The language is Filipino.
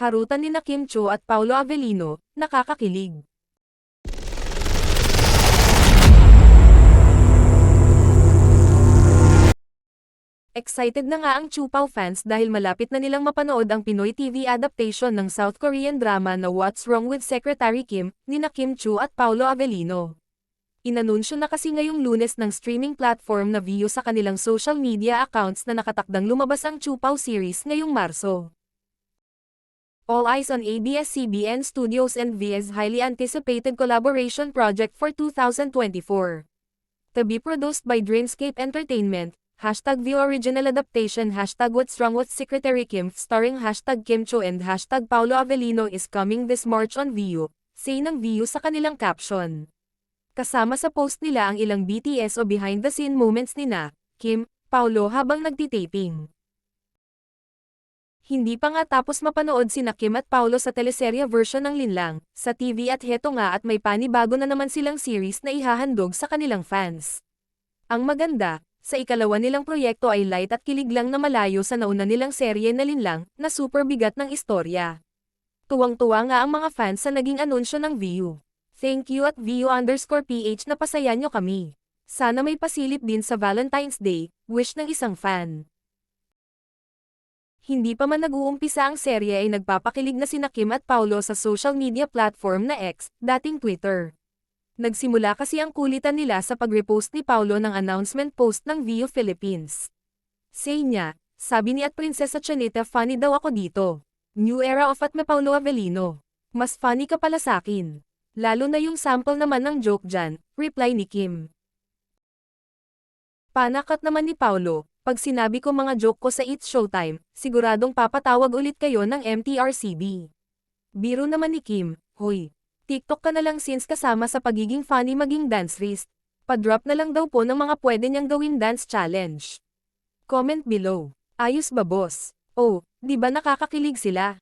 Harutan nina Kim Cho at Paolo Avellino, nakakakilig. Excited na nga ang Chupaw fans dahil malapit na nilang mapanood ang Pinoy TV adaptation ng South Korean drama na What's Wrong with Secretary Kim, nina Kim Cho at Paolo Avellino. Inanunsyo na kasi ngayong Lunes ng streaming platform na Viu sa kanilang social media accounts na nakatakdang lumabas ang Chupaw series ngayong Marso. All eyes on ABS-CBN Studios and Via's highly anticipated collaboration project for 2024. To be produced by Dreamscape Entertainment, #View Original Adaptation #What's Wrong with Secretary Kim starring #Kim Cho and #Paolo Avellino is coming this March on Viu, say ng Viu sa kanilang caption. Kasama sa post nila ang ilang BTS o behind-the-scene moments nina Kim, Paolo habang nagtitaping. Hindi pa nga tapos mapanood sina Kim at Paolo sa teleserye version ng Linlang, sa TV at heto nga at may panibago na naman silang series na ihahandog sa kanilang fans. Ang maganda, sa ikalawa nilang proyekto ay light at kilig lang na malayo sa nauna nilang serye na Linlang, na super bigat ng istorya. Tuwang-tuwa nga ang mga fans sa naging anunsyo ng Viu. Thank you at Viu_PH na pasaya nyo kami. Sana may pasilip din sa Valentine's Day, wish ng isang fan. Hindi pa man nag-uumpisa ang serye ay nagpapakilig na sina Kim at Paolo sa social media platform na X, dating Twitter. Nagsimula kasi ang kulitan nila sa pag-repost ni Paolo ng announcement post ng Viu Philippines. Say niya, sabi ni at Prinsesa Chanita funny daw ako dito. New era of at me Paolo Avellino. Mas funny ka pala sakin. Lalo na yung sample naman ng joke dyan, reply ni Kim. Panakat naman ni Paolo, pag sinabi ko mga joke ko sa It's Showtime, siguradong papatawag ulit kayo ng MTRCB. Biro naman ni Kim, hoy. TikTok ka na lang since kasama sa pagiging funny maging dance wrist. Pa-drop na lang daw po ng mga pwede niyang gawing dance challenge. Comment below. Ayos ba boss? Oh, di ba nakakakilig sila?